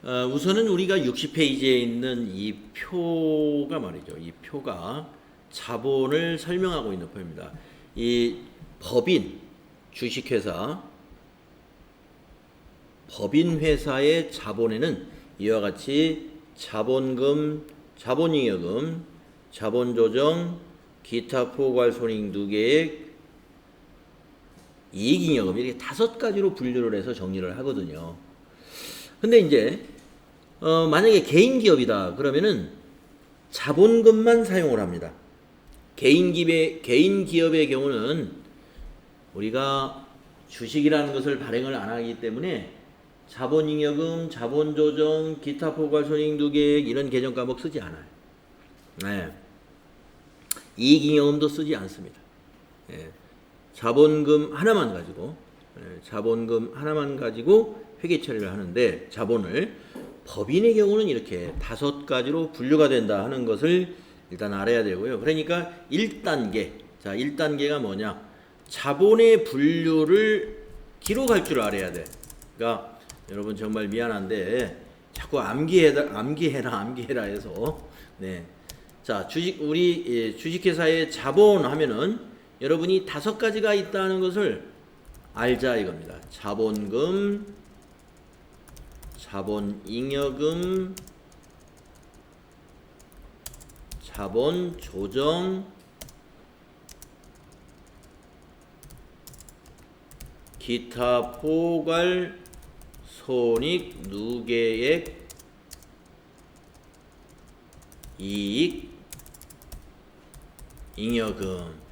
우선은 우리가 60페이지에 있는 이 표가 말이죠. 이 표가 자본을 설명하고 있는 표입니다. 이 법인, 주식회사, 법인회사의 자본에는 이와 같이 자본금, 자본잉여금, 자본조정, 기타 포괄손익누계액, 이익잉여금 이렇게 5가지로 분류를 해서 정리를 하거든요. 근데 이제 만약에 개인 기업이다 그러면은 자본금만 사용을 합니다. 개인 기업의 경우는 우리가 주식이라는 것을 발행을 안 하기 때문에 자본잉여금, 자본조정, 기타 포괄손익누계액 이런 개정 과목 쓰지 않아요. 네. 이익잉여금도 쓰지 않습니다. 네. 자본금 하나만 가지고 회계 처리를 하는데 자본을 법인의 경우는 이렇게 5가지로 분류가 된다 하는 것을 일단 알아야 되고요. 그러니까 1단계. 자, 1단계가 뭐냐? 자본의 분류를 기록할 줄 알아야 돼. 그러니까 여러분 정말 미안한데 자꾸 암기해라 해서 네. 자, 우리 주식회사의 자본 하면은 여러분이 5가지가 있다는 것을 알자 이겁니다. 자본금, 자본잉여금, 자본조정, 기타 포괄 손익누계액, 이익, 잉여금.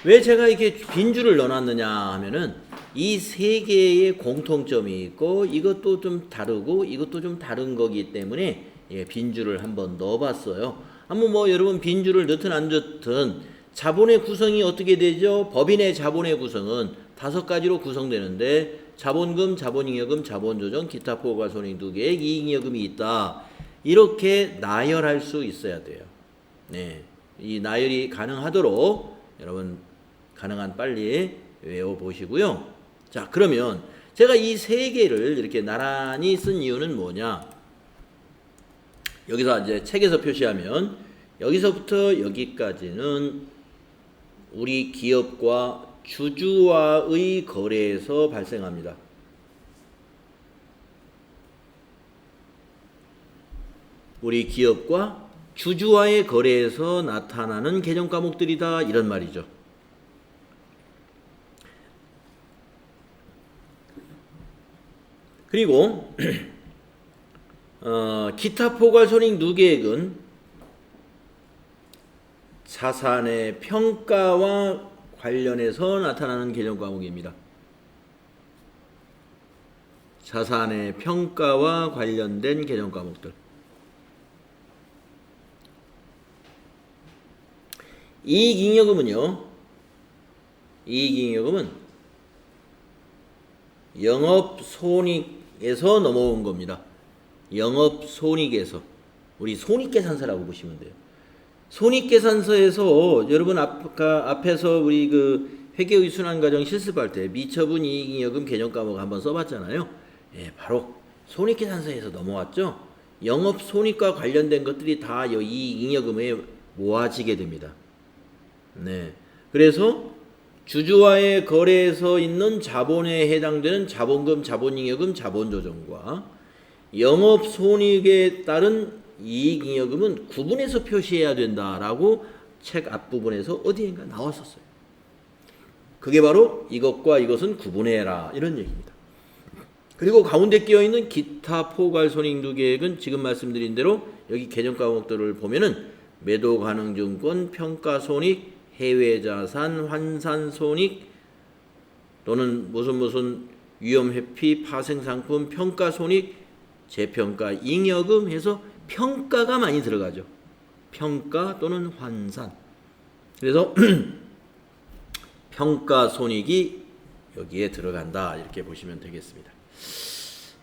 왜 제가 이렇게 빈줄을 넣어놨느냐 하면은 이 3개의 공통점이 있고 이것도 좀 다르고 이것도 좀 다른 거기 때문에 빈줄을 한번 넣어봤어요. 한번 뭐 여러분 빈줄을 넣든 안 넣든 자본의 구성이 어떻게 되죠? 법인의 자본의 구성은 5가지로 구성되는데 자본금, 자본잉여금, 자본조정, 기타 포괄손익누계액, 이익잉여금이 있다. 이렇게 나열할 수 있어야 돼요. 네, 이 나열이 가능하도록 여러분 가능한 빨리 외워보시고요. 자, 그러면 제가 이 3개를 이렇게 나란히 쓴 이유는 뭐냐? 여기서 이제 책에서 표시하면 여기서부터 여기까지는 우리 기업과 주주와의 거래에서 발생합니다. 우리 기업과 주주와의 거래에서 나타나는 개정 과목들이다 이런 말이죠. 그리고 기타 포괄손익누계액은 자산의 평가와 관련해서 나타나는 개정 과목입니다. 자산의 평가와 관련된 개정 과목들. 이익잉여금은요. 이익잉여금은 영업손익에서 넘어온 겁니다. 영업손익에서. 우리 손익계산서라고 보시면 돼요. 손익계산서에서 여러분 앞에서 우리 그 회계의 순환과정 실습할 때 미처분 이익잉여금 개정 과목 한번 써봤잖아요. 예, 바로 손익계산서에서 넘어왔죠. 영업손익과 관련된 것들이 다 이 이익잉여금에 모아지게 됩니다. 네, 그래서 주주와의 거래에서 있는 자본에 해당되는 자본금, 자본잉여금, 자본조정과 영업손익에 따른 이익잉여금은 구분해서 표시해야 된다라고 책 앞부분에서 어디인가 나왔었어요. 그게 바로 이것과 이것은 구분해라 이런 얘기입니다. 그리고 가운데 끼어있는 기타 포괄손익누계액은 지금 말씀드린 대로 여기 개정 과목들을 보면은 매도가능증권, 평가손익, 해외자산, 환산손익 또는 무슨 위험회피, 파생상품, 평가손익, 재평가, 잉여금 해서 평가가 많이 들어가죠. 평가 또는 환산. 그래서 평가손익이 여기에 들어간다 이렇게 보시면 되겠습니다.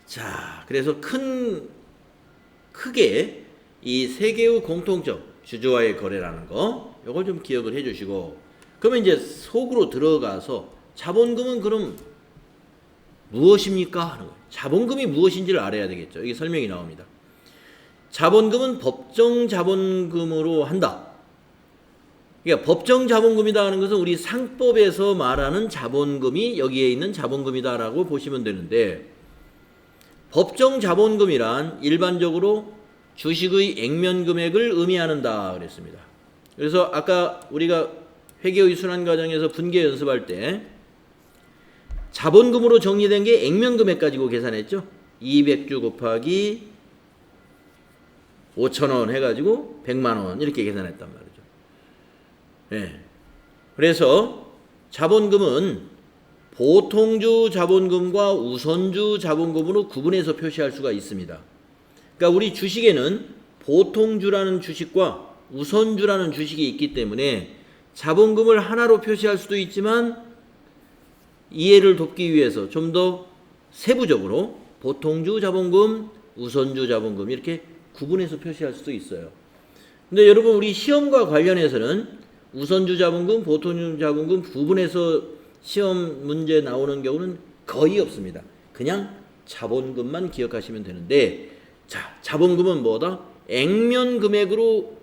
자, 그래서 크게 이 3개의 공통점, 주주와의 거래라는 거 이걸 좀 기억을 해주시고, 그러면 이제 속으로 들어가서 자본금은 그럼 무엇입니까 하는 거예요. 자본금이 무엇인지를 알아야 되겠죠. 이게 설명이 나옵니다. 자본금은 법정 자본금으로 한다. 그러니까 법정 자본금이다 하는 것은 우리 상법에서 말하는 자본금이 여기에 있는 자본금이다라고 보시면 되는데, 법정 자본금이란 일반적으로 주식의 액면 금액을 의미하는다 그랬습니다. 그래서 아까 우리가 회계의 순환 과정에서 분계 연습할 때 자본금으로 정리된 게 액면 금액 가지고 계산했죠. 200주 곱하기 5,000원 해가지고 100만 원 이렇게 계산했단 말이죠. 네. 그래서 자본금은 보통주 자본금과 우선주 자본금으로 구분해서 표시할 수가 있습니다. 그러니까 우리 주식에는 보통주라는 주식과 우선주라는 주식이 있기 때문에 자본금을 하나로 표시할 수도 있지만 이해를 돕기 위해서 좀 더 세부적으로 보통주 자본금, 우선주 자본금 이렇게 구분해서 표시할 수도 있어요. 근데 여러분 우리 시험과 관련해서는 우선주 자본금, 보통주 자본금 구분해서 시험 문제 나오는 경우는 거의 없습니다. 그냥 자본금만 기억하시면 되는데, 자, 자본금은 뭐다? 액면 금액으로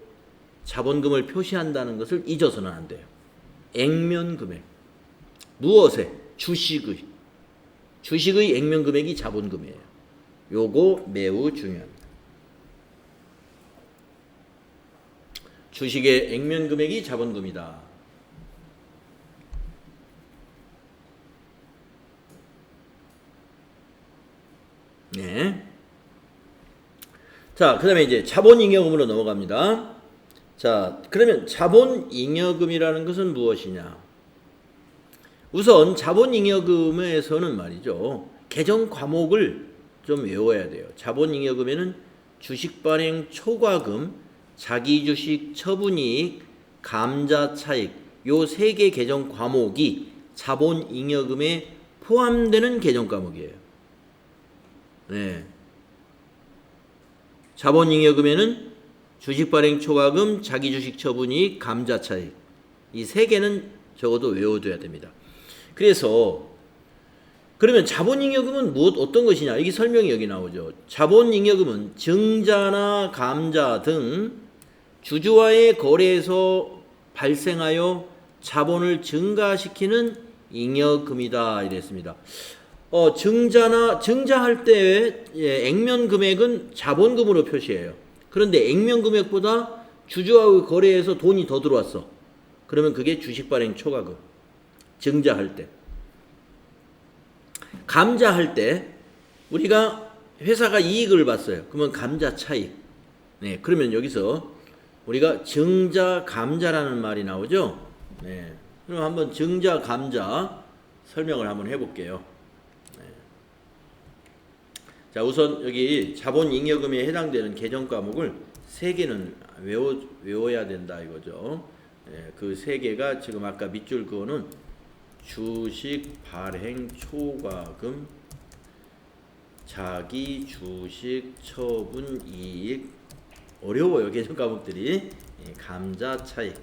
자본금을 표시한다는 것을 잊어서는 안 돼요. 액면 금액. 무엇에? 주식의 액면 금액이 자본금이에요. 요거 매우 중요합니다. 주식의 액면 금액이 자본금이다. 네. 자, 그 다음에 이제 자본잉여금으로 넘어갑니다. 자, 그러면 자본잉여금이라는 것은 무엇이냐? 우선 자본잉여금에서는 말이죠, 개정 과목을 좀 외워야 돼요. 자본잉여금에는 주식발행 초과금, 자기주식 처분이익, 감자차익 요 세 개 개정 과목이 자본잉여금에 포함되는 개정 과목이에요. 네. 자본잉여금에는 주식발행 초과금, 자기주식 처분이익, 감자차익 이 세 개는 적어도 외워둬야 됩니다. 그래서 그러면 자본잉여금은 어떤 것이냐? 이게 설명이 여기 나오죠. 자본잉여금은 증자나 감자 등 주주와의 거래에서 발생하여 자본을 증가시키는 잉여금이다 이랬습니다. 증자할 때 액면 금액은 자본금으로 표시해요. 그런데 액면 금액보다 주주와의 거래에서 돈이 더 들어왔어. 그러면 그게 주식발행 초과금. 증자할 때. 감자할 때 우리가 회사가 이익을 봤어요. 그러면 감자 차익. 네, 그러면 여기서 우리가 증자 감자라는 말이 나오죠. 네, 그럼 한번 증자 감자 설명을 한번 해볼게요. 네. 자, 우선 여기 자본잉여금에 해당되는 개정 과목을 세 개는 외워야 된다 이거죠. 네, 그 세 개가 지금 아까 밑줄 그거는 주식 발행 초과금, 자기 주식 처분 이익, 어려워요 개정 과목들이. 감자 차익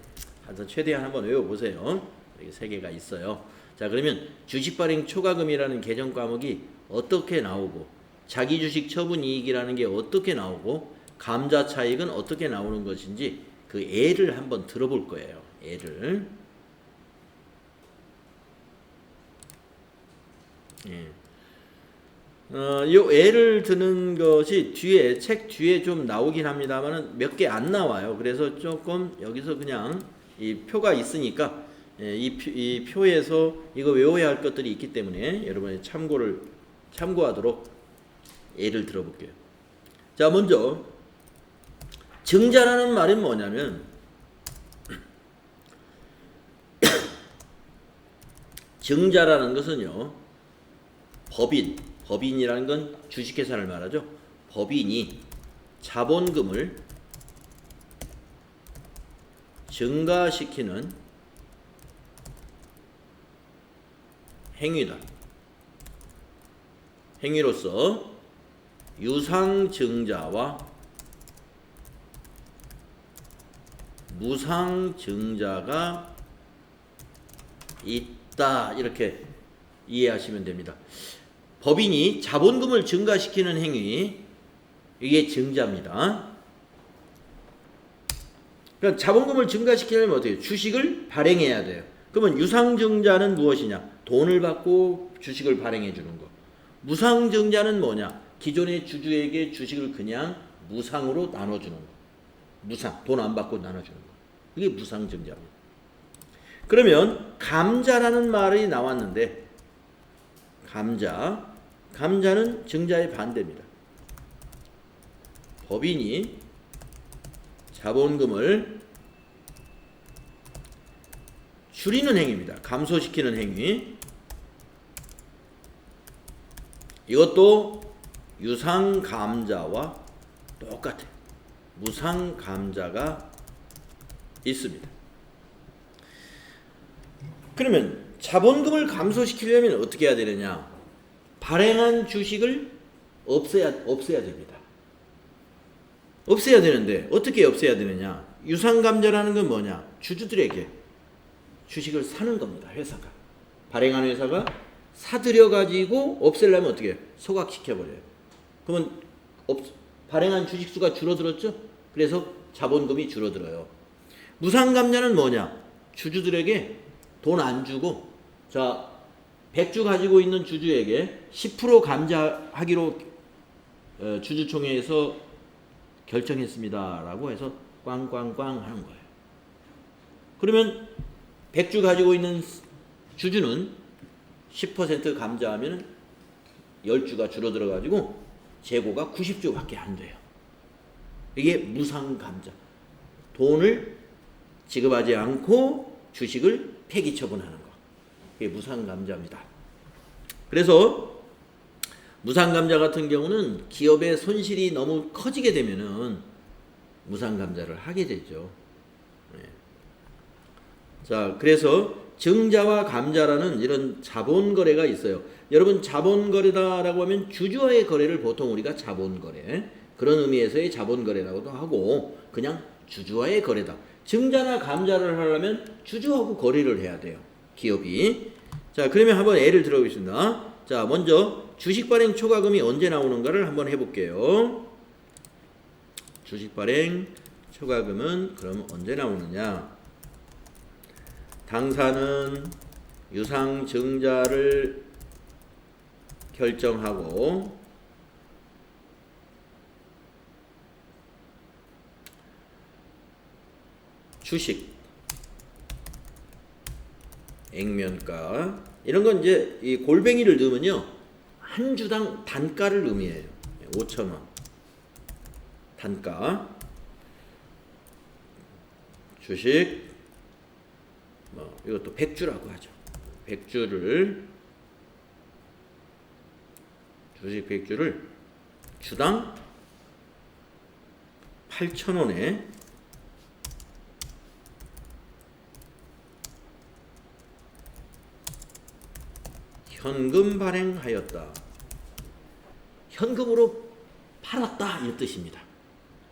하여튼 최대한 한번 외워보세요. 여기 세 개가 있어요. 자, 그러면 주식 발행 초과금이라는 개정 과목이 어떻게 나오고, 자기 주식 처분 이익이라는 게 어떻게 나오고, 감자 차익은 어떻게 나오는 것인지 그 예를 한번 들어볼 거예요. 예를. 요 예를 드는 것이 뒤에 책 뒤에 좀 나오긴 합니다만은 몇 개 안 나와요. 그래서 조금 여기서 그냥 이 표가 있으니까 이 표에서 이거 외워야 할 것들이 있기 때문에 여러분이 참고하도록 예를 들어볼게요. 자, 먼저 증자라는 말은 뭐냐면 증자라는 것은요, 법인이라는 건 주식회사를 말하죠. 법인이 자본금을 증가시키는 행위다. 행위로서 유상증자와 무상증자가 있다. 이렇게 이해하시면 됩니다. 법인이 자본금을 증가시키는 행위, 이게 증자입니다. 그러니까 자본금을 증가시키려면 어떻게 해요? 주식을 발행해야 돼요. 그러면 유상증자는 무엇이냐? 돈을 받고 주식을 발행해 주는 거. 무상증자는 뭐냐? 기존의 주주에게 주식을 그냥 무상으로 나눠주는 거. 무상, 돈 안 받고 나눠주는 거. 이게 무상증자입니다. 그러면 감자라는 말이 나왔는데, 감자는 증자의 반대입니다. 법인이 자본금을 줄이는 행위입니다. 감소시키는 행위. 이것도 유상감자와 똑같아요. 무상감자가 있습니다. 그러면 자본금을 감소시키려면 어떻게 해야 되느냐? 발행한 주식을 없애야 됩니다. 없애야 되는데 어떻게 없애야 되느냐? 유상감자라는 건 뭐냐? 주주들에게 주식을 사는 겁니다. 회사가. 발행한 회사가 사들여가지고 없애려면 어떻게 해요? 소각시켜버려요. 그러면 발행한 주식수가 줄어들었죠? 그래서 자본금이 줄어들어요. 무상감자는 뭐냐? 주주들에게 돈 안 주고, 자, 100주 가지고 있는 주주에게 10% 감자하기로 주주총회에서 결정했습니다. 라고 해서 꽝꽝꽝 하는 거예요. 그러면 100주 가지고 있는 주주는 10% 감자하면 10주가 줄어들어 가지고 재고가 90주밖에 안 돼요. 이게 무상감자. 돈을 지급하지 않고 주식을 폐기 처분하는 거. 이게 무상감자입니다. 그래서 무상감자 같은 경우는 기업의 손실이 너무 커지게 되면은 무상감자를 하게 되죠. 네. 자, 그래서 증자와 감자라는 이런 자본거래가 있어요. 여러분, 자본거래다라고 하면 주주와의 거래를 보통 우리가 자본거래, 그런 의미에서의 자본거래라고도 하고, 그냥 주주와의 거래다. 증자나 감자를 하려면 주주하고 거래를 해야 돼요. 기업이. 자, 그러면 한번 예를 들어보겠습니다. 자, 먼저 주식 발행 초과금이 언제 나오는가를 한번 해볼게요. 주식 발행 초과금은 그럼 언제 나오느냐? 당사는 유상증자를 결정하고 주식, 액면가, 이런 건 이제 이 골뱅이를 넣으면요, 한 주당 단가를 의미해요. 5,000원. 단가. 주식, 이것도 100주라고 하죠. 100주를, 주식 100주를 주당 8,000원에 현금 발행하였다. 현금으로 팔았다, 이 뜻입니다.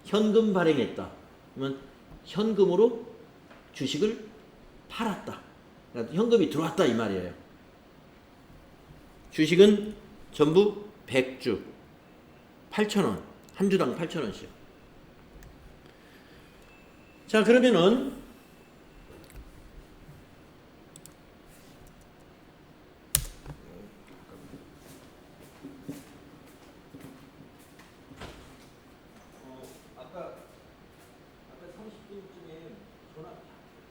현금 발행했다. 그러면 현금으로 주식을 팔았다. 그러니까 현금이 들어왔다, 이 말이에요. 주식은 전부 100주 8,000원, 한 주당 8,000원씩. 자, 그러면은 아까 30분쯤에 전화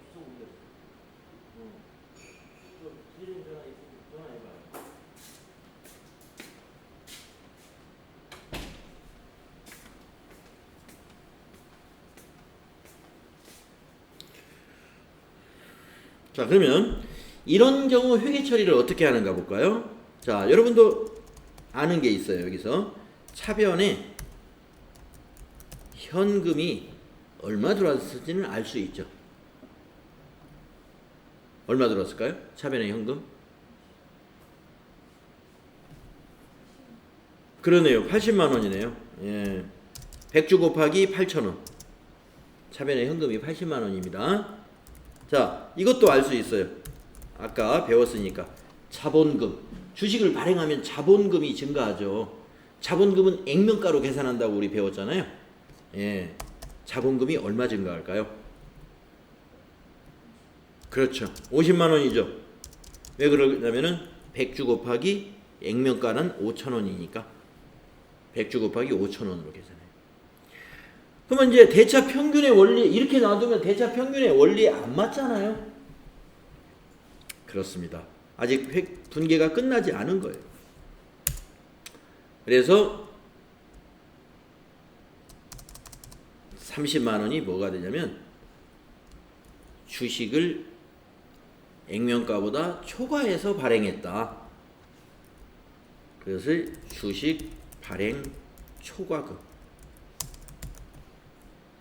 계속 올렸어요. 드리는 전화 있으면 전화해봐요. 자, 그러면 이런 경우 회계 처리를 어떻게 하는가 볼까요? 자, 여러분도 아는 게 있어요. 여기서 차변에 현금이 얼마 들어왔을지는 알 수 있죠. 얼마 들어왔을까요? 차변에 현금? 그러네요. 80만 원이네요. 예. 100주 곱하기 8,000원. 차변에 현금이 80만 원입니다. 자, 이것도 알 수 있어요. 아까 배웠으니까. 자본금. 주식을 발행하면 자본금이 증가하죠. 자본금은 액면가로 계산한다고 우리 배웠잖아요. 예, 자본금이 얼마 증가할까요? 그렇죠. 50만 원이죠. 왜 그러냐면은 100주 곱하기 액면가는 5,000원이니까 100주 곱하기 5,000원으로 계산해요. 그러면 이제 대차 평균의 원리 이렇게 놔두면 대차 평균의 원리에 안 맞잖아요. 그렇습니다. 아직 분계가 끝나지 않은 거예요. 그래서 30만 원이 뭐가 되냐면 주식을 액면가보다 초과해서 발행했다. 그것을 주식 발행 초과금.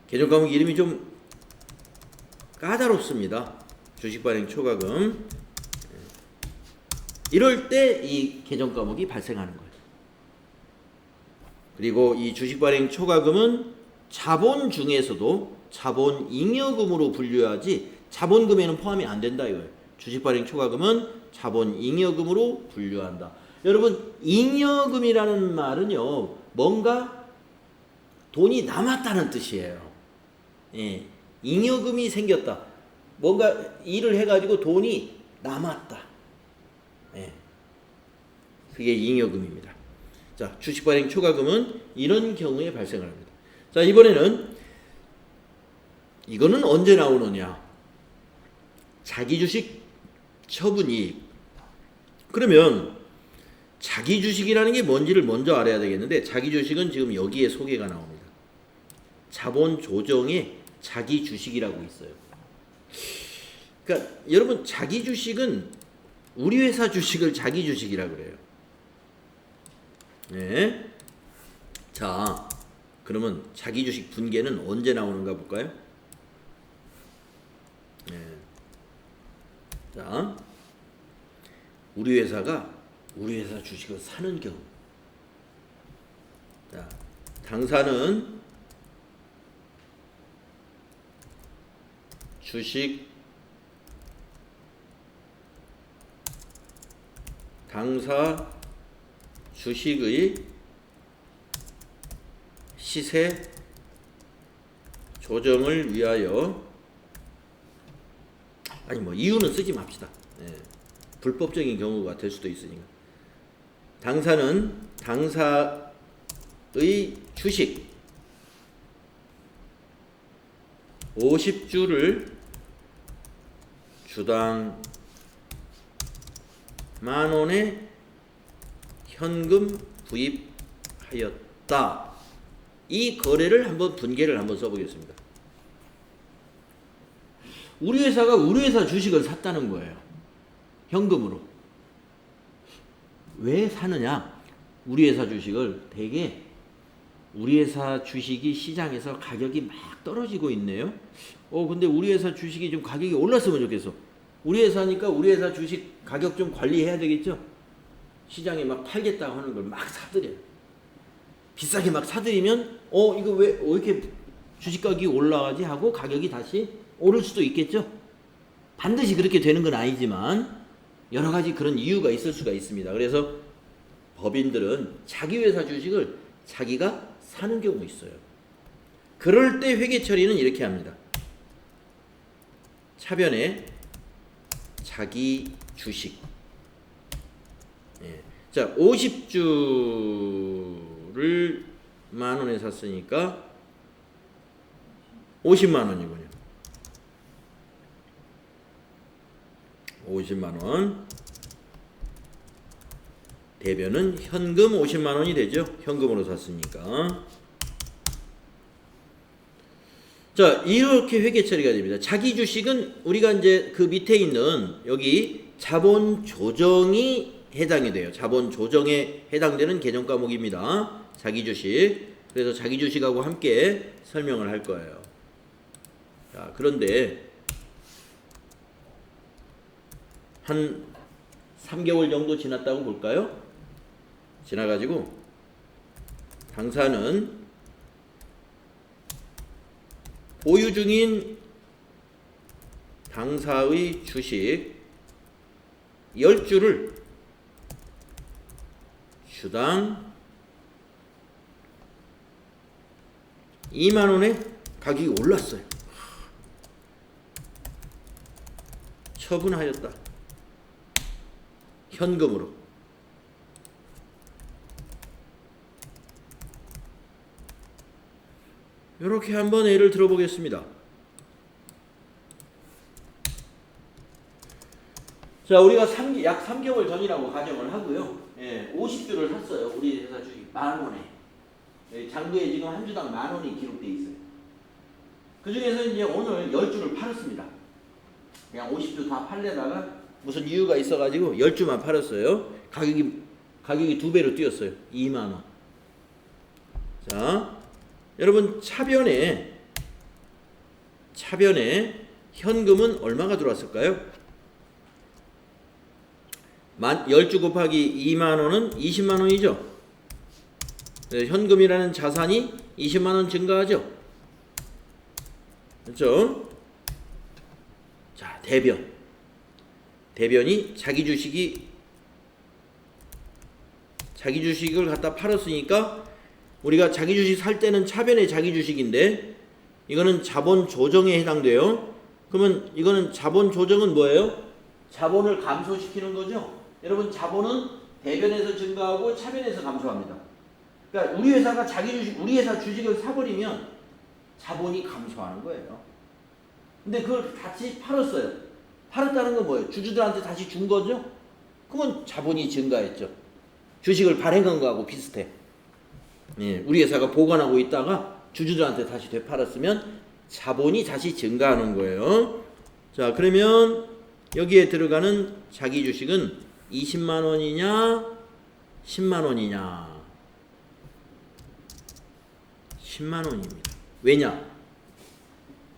개정과목 이름이 좀 까다롭습니다. 주식 발행 초과금. 이럴 때 이 개정과목이 발생하는 거예요. 그리고 이 주식 발행 초과금은 자본 중에서도 자본 잉여금으로 분류하지 자본금에는 포함이 안 된다 이거예요. 주식 발행 초과금은 자본 잉여금으로 분류한다. 여러분, 잉여금이라는 말은요, 뭔가 돈이 남았다는 뜻이에요. 예, 잉여금이 생겼다. 뭔가 일을 해가지고 돈이 남았다. 예, 그게 잉여금입니다. 자, 주식 발행 초과금은 이런 경우에 발생을 합니다. 자, 이번에는 이거는 언제 나오느냐? 자기 주식 처분이익. 그러면 자기 주식이라는 게 뭔지를 먼저 알아야 되겠는데, 자기 주식은 지금 여기에 소개가 나옵니다. 자본 조정에 자기 주식이라고 있어요. 그러니까 여러분, 자기 주식은 우리 회사 주식을 자기 주식이라고 그래요. 네. 자, 그러면 자기 주식 분계는 언제 나오는가 볼까요? 네. 자, 우리 회사가 우리 회사 주식을 사는 경우. 자, 당사는 주식 당사 주식의 시세 조정을 위하여, 아니 뭐 이유는 쓰지 맙시다. 예, 불법적인 경우가 될 수도 있으니까. 당사는 당사의 주식 50주를 주당 만원의 현금 구입하였다. 이 거래를 한번 분계를 한번 써보겠습니다. 우리 회사가 우리 회사 주식을 샀다는 거예요. 현금으로. 왜 사느냐? 우리 회사 주식을 대개 우리 회사 주식이 시장에서 가격이 막 떨어지고 있네요. 근데 우리 회사 주식이 좀 가격이 올랐으면 좋겠어. 우리 회사니까 우리 회사 주식 가격 좀 관리해야 되겠죠? 시장에 막 팔겠다고 하는 걸 막 사들여요. 비싸게 막 사들이면 이거 왜 이렇게 주식 가격이 올라가지 하고 가격이 다시 오를 수도 있겠죠? 반드시 그렇게 되는 건 아니지만 여러 가지 그런 이유가 있을 수가 있습니다. 그래서 법인들은 자기 회사 주식을 자기가 사는 경우 있어요. 그럴 때 회계 처리는 이렇게 합니다. 차변에 자기 주식. 예. 자, 50주를 만원에 샀으니까 50만원이군요. 50만원. 대변은 현금 50만원이 되죠. 현금으로 샀으니까. 자, 이렇게 회계 처리가 됩니다. 자기 주식은 우리가 이제 그 밑에 있는 여기 자본 조정이 해당이 돼요. 자본 조정에 해당되는 개정 과목입니다. 자기 주식. 그래서 자기 주식하고 함께 설명을 할 거예요. 자, 그런데 한 3개월 정도 지났다고 볼까요? 지나가지고 당사는 보유 중인 당사의 주식 10주를 주당 2만 원에 가격이 올랐어요. 처분하였다. 현금으로. 이렇게 한번 예를 들어보겠습니다. 자, 우리가 약 3개월 전이라고 가정을 하고요. 50주를 샀어요. 우리 회사 주식 10,000원에. 장부에 지금 한 주당 10,000원이 기록되어 있어요. 그 중에서 이제 오늘 10주를 팔았습니다. 그냥 50주 다 팔려다가 무슨 이유가 있어가지고 10주만 팔았어요. 가격이 2배로 뛰었어요. 2만원. 자, 여러분 차변에 현금은 얼마가 들어왔을까요? 10주 곱하기 2만원은 20만원이죠. 현금이라는 자산이 20만원 증가하죠. 그렇죠? 자, 대변이 자기 주식을 갖다 팔았으니까 우리가 자기 주식 살 때는 차변의 자기 주식인데 이거는 자본 조정에 해당돼요. 그러면 이거는 자본 조정은 뭐예요? 자본을 감소시키는 거죠. 여러분 자본은 대변에서 증가하고 차변에서 감소합니다. 그러니까 우리 회사가 우리 회사 주식을 사버리면 자본이 감소하는 거예요. 근데 그걸 같이 팔았어요. 팔았다는 건 뭐예요? 주주들한테 다시 준 거죠? 그러면 자본이 증가했죠. 주식을 발행한 거하고 비슷해. 우리 회사가 보관하고 있다가 주주들한테 다시 되팔았으면 자본이 다시 증가하는 거예요. 자, 그러면 여기에 들어가는 자기 주식은 20만 원이냐 10만 원이냐 10만 원입니다. 왜냐?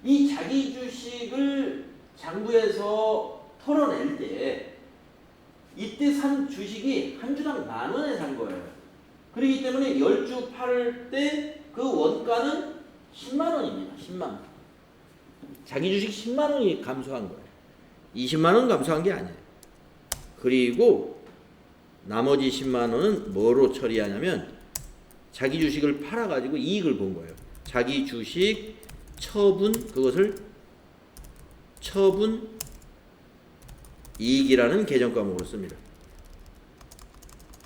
이 자기 주식을 장부에서 털어낼 때 이때 산 주식이 한 주당 10,000원에 산 거예요. 그렇기 때문에 10주 팔 때 그 원가는 10만 원입니다. 10만 원. 자기 주식 10만 원이 감소한 거예요. 20만 원 감소한 게 아니에요. 그리고 나머지 10만 원은 뭐로 처리하냐면 자기 주식을 팔아가지고 이익을 본 거예요. 자기 주식 처분, 그것을 처분 이익이라는 계정 과목으로 씁니다.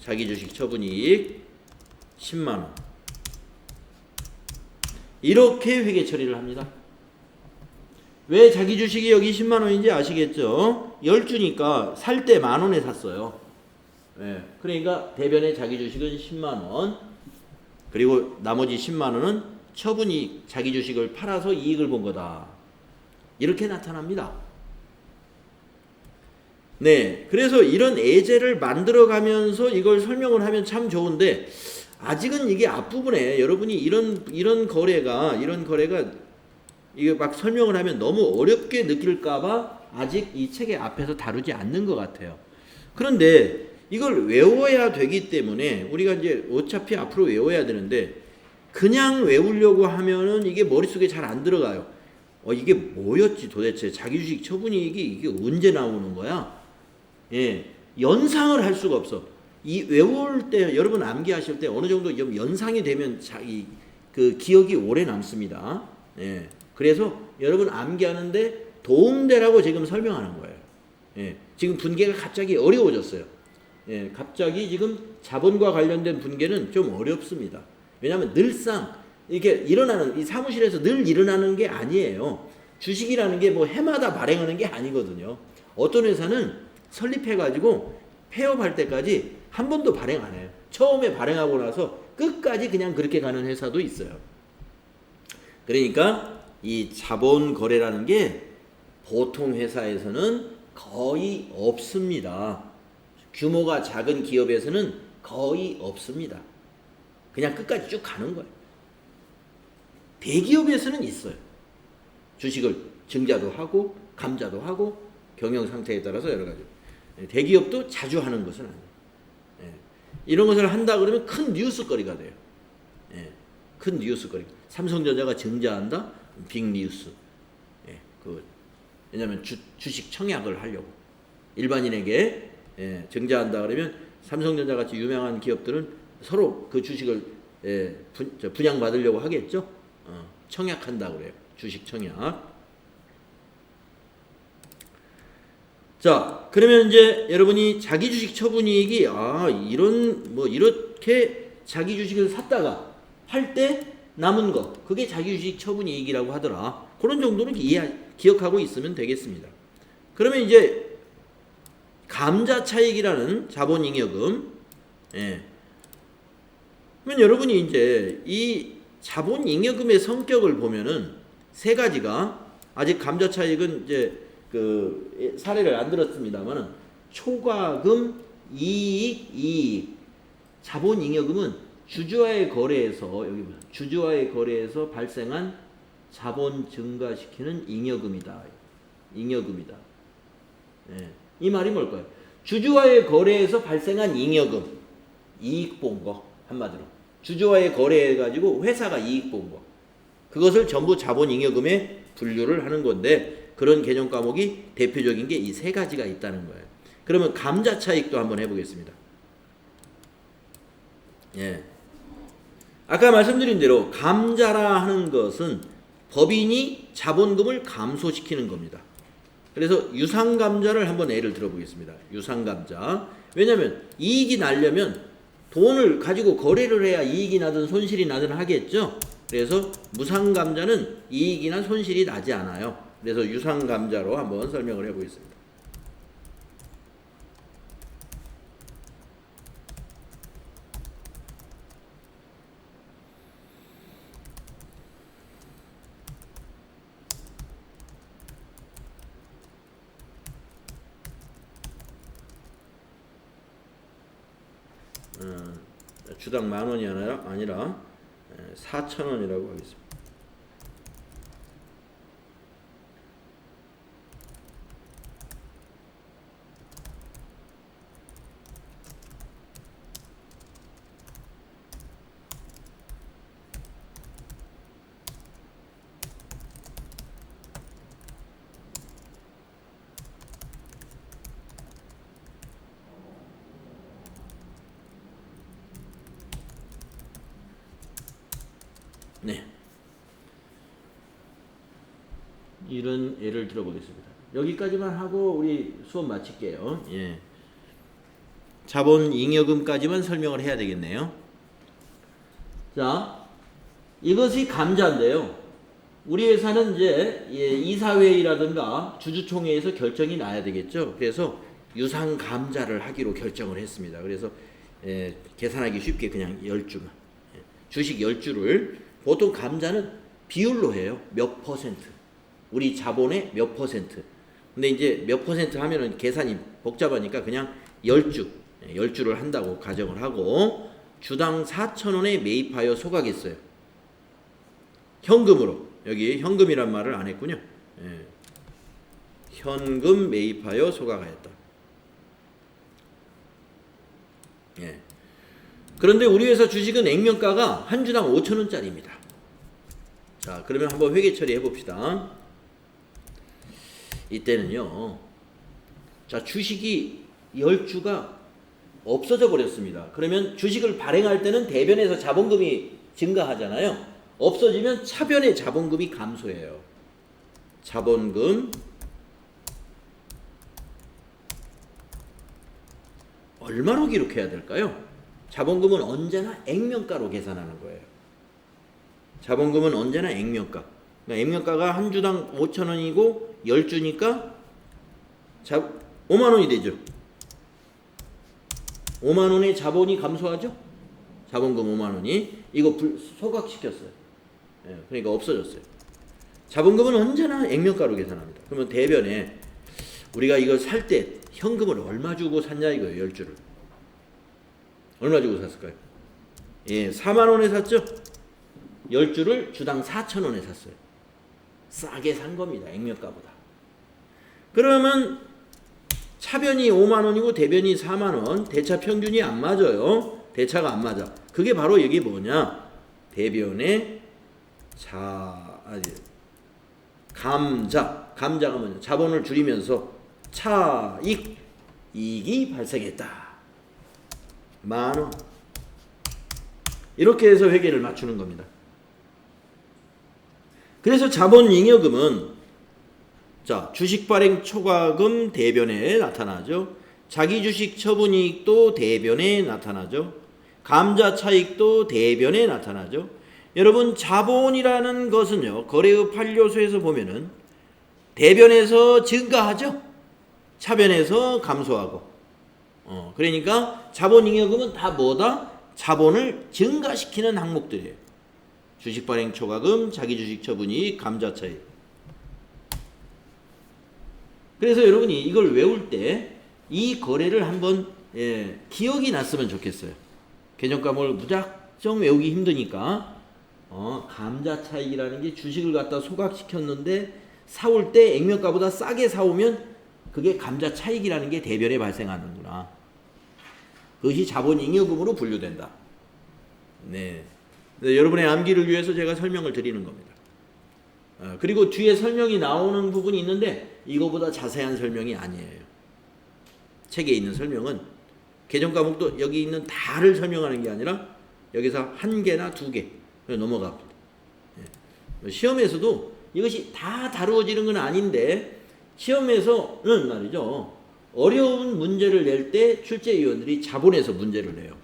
자기 주식 처분 이익 10만 원. 이렇게 회계 처리를 합니다. 왜 자기 주식이 여기 10만 원인지 아시겠죠? 10주니까 살 때 10,000원에 샀어요. 그러니까 대변의 자기 주식은 10만 원. 그리고 나머지 10만 원은 처분이 자기 주식을 팔아서 이익을 본 거다. 이렇게 나타납니다. 네, 그래서 이런 예제를 만들어가면서 이걸 설명을 하면 참 좋은데 아직은 이게 앞부분에 여러분이 이런 거래가 이게 막 설명을 하면 너무 어렵게 느낄까봐 아직 이 책의 앞에서 다루지 않는 것 같아요. 그런데 이걸 외워야 되기 때문에 우리가 이제 어차피 앞으로 외워야 되는데 그냥 외우려고 하면은 이게 머릿속에 잘 안 들어가요. 이게 뭐였지 도대체? 자기 주식 처분이익이 이게 언제 나오는 거야? 연상을 할 수가 없어. 이 외울 때 여러분 암기하실 때 어느 정도 연상이 되면 그 기억이 오래 남습니다. 그래서 여러분 암기하는데 도움되라고 지금 설명하는 거예요. 지금 분계가 갑자기 어려워졌어요. 갑자기 지금 자본과 관련된 분계는 좀 어렵습니다. 왜냐하면 늘상 이게 일어나는 이 사무실에서 늘 일어나는 게 아니에요. 주식이라는 게 뭐 해마다 발행하는 게 아니거든요. 어떤 회사는 설립해가지고 폐업할 때까지 한 번도 발행 안 해요. 처음에 발행하고 나서 끝까지 그냥 그렇게 가는 회사도 있어요. 그러니까 이 자본 거래라는 게 보통 회사에서는 거의 없습니다. 규모가 작은 기업에서는 거의 없습니다. 그냥 끝까지 쭉 가는 거예요. 대기업에서는 있어요. 주식을 증자도 하고 감자도 하고 경영 상태에 따라서 여러 가지. 대기업도 자주 하는 것은 아니에요. 이런 것을 한다 그러면 큰 뉴스거리가 돼요. 큰 뉴스거리. 삼성전자가 증자한다? 빅뉴스. 왜냐하면 주식 청약을 하려고 일반인에게 증자한다 그러면 삼성전자 같이 유명한 기업들은 서로 그 주식을 분양받으려고 하겠죠. 청약한다고 그래요. 주식 청약. 자, 그러면 이제 여러분이 자기 주식 처분이익이 이렇게 자기 주식을 샀다가 팔 때 남은 거, 그게 자기 주식 처분이익이라고 하더라. 그런 정도는 기억하고 있으면 되겠습니다. 그러면 이제 감자 차익이라는 자본잉여금. 그러면 여러분이 이제 이 자본잉여금의 성격을 보면은 세 가지가, 아직 감자 차익은 이제 그 사례를 안 들었습니다만은 초과금, 이익. 자본잉여금은 주주와의 거래에서, 여기 보세요. 주주와의 거래에서 발생한 자본 증가시키는 잉여금이다. 이 말이 뭘까요? 주주와의 거래에서 발생한 잉여금, 이익 본 거, 한마디로 주주와의 거래해가지고 회사가 이익 본 거, 그것을 전부 자본잉여금에 분류를 하는 건데, 그런 개념 과목이 대표적인 게 이 세 가지가 있다는 거예요. 그러면 감자 차익도 한번 해보겠습니다. 아까 말씀드린 대로 감자라 하는 것은 법인이 자본금을 감소시키는 겁니다. 그래서 유상감자를 한번 예를 들어보겠습니다. 유상감자. 왜냐하면 이익이 나려면 돈을 가지고 거래를 해야 이익이 나든 손실이 나든 하겠죠. 그래서 무상감자는 이익이나 손실이 나지 않아요. 그래서 유상감자로 한번 설명을 해보겠습니다. 주당 10,000원이 아니라 4,000원이라고 하겠습니다. 네. 이런 예를 들어보겠습니다. 여기까지만 하고 우리 수업 마칠게요. 자본잉여금까지만 설명을 해야 되겠네요. 자, 이것이 감자인데요. 우리 회사는 이제 이사회의라든가 주주총회에서 결정이 나야 되겠죠. 그래서 유상감자를 하기로 결정을 했습니다. 그래서 계산하기 쉽게 그냥 10주만. 주식 10주를, 보통 감자는 비율로 해요. 몇 퍼센트. 우리 자본의 몇 퍼센트. 근데 이제 몇 퍼센트 하면은 계산이 복잡하니까 그냥 10주를 한다고 가정을 하고, 주당 4,000원에 매입하여 소각했어요. 현금으로. 여기 현금이란 말을 안 했군요. 현금 매입하여 소각하였다. 그런데 우리 회사 주식은 액면가가 한 주당 5,000원짜리입니다. 자, 그러면 한번 회계 처리해 봅시다. 이때는요, 자, 주식이 10주가 없어져 버렸습니다. 그러면 주식을 발행할 때는 대변에서 자본금이 증가하잖아요. 없어지면 차변의 자본금이 감소해요. 자본금 얼마로 기록해야 될까요? 자본금은 언제나 액면가로 계산하는 거예요. 자본금은 언제나 액면가. 그러니까 액면가가 한 주당 5,000원이고 10주니까 5만 원이 되죠. 5만 원의 자본이 감소하죠. 자본금 5만 원이. 이거 소각시켰어요. 그러니까 없어졌어요. 자본금은 언제나 액면가로 계산합니다. 그러면 대변에 우리가 이걸 살 때 현금을 얼마 주고 샀냐 이거예요. 10주를. 얼마 주고 샀을까요? 4만 원에 샀죠? 10주를 주당 4,000원에 샀어요. 싸게 산 겁니다. 액면가보다. 그러면 차변이 5만 원이고 대변이 4만 원. 대차 평균이 안 맞아요. 대차가 안 맞아. 그게 바로 여기 뭐냐? 대변의 감자가 뭐냐? 자본을 줄이면서 차익, 이익이 발생했다. 10,000원. 이렇게 해서 회계를 맞추는 겁니다. 그래서 자본잉여금은 자, 주식 발행 초과금 대변에 나타나죠. 자기 주식 처분이익도 대변에 나타나죠. 감자 차익도 대변에 나타나죠. 여러분, 자본이라는 것은요, 거래의 8요소에서 보면은 대변에서 증가하죠. 차변에서 감소하고. 그러니까 자본잉여금은 다 뭐다? 자본을 증가시키는 항목들이에요. 주식 발행 초과금, 자기 주식 처분이익, 감자 차익. 그래서 여러분이 이걸 외울 때 이 거래를 한번 기억이 났으면 좋겠어요. 개정 과목을 무작정 외우기 힘드니까 감자 차익이라는 게 주식을 갖다 소각시켰는데 사올 때 액면가보다 싸게 사오면 그게 감자 차익이라는 게 대변에 발생하는구나. 그것이 자본잉여금으로 분류된다. 네. 여러분의 암기를 위해서 제가 설명을 드리는 겁니다. 그리고 뒤에 설명이 나오는 부분이 있는데 이거보다 자세한 설명이 아니에요. 책에 있는 설명은 개정 과목도 여기 있는 다를 설명하는 게 아니라 여기서 한 개나 두 개 넘어갑니다. 시험에서도 이것이 다 다루어지는 건 아닌데 시험에서는 말이죠. 어려운 문제를 낼 때 출제위원들이 자본에서 문제를 내요.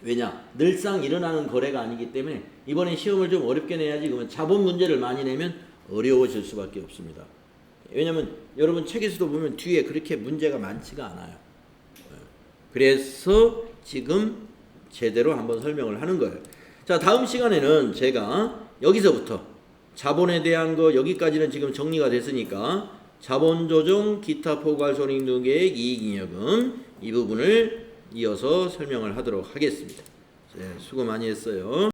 왜냐? 늘상 일어나는 거래가 아니기 때문에 이번에 시험을 좀 어렵게 내야지. 그러면 자본 문제를 많이 내면 어려워질 수밖에 없습니다. 왜냐면 여러분 책에서도 보면 뒤에 그렇게 문제가 많지가 않아요. 그래서 지금 제대로 한번 설명을 하는 거예요. 자, 다음 시간에는 제가 여기서부터 자본에 대한 거 여기까지는 지금 정리가 됐으니까 자본조정, 기타 포괄손익계획, 이익잉여금 이 부분을 이어서 설명을 하도록 하겠습니다. 네, 수고 많이 했어요.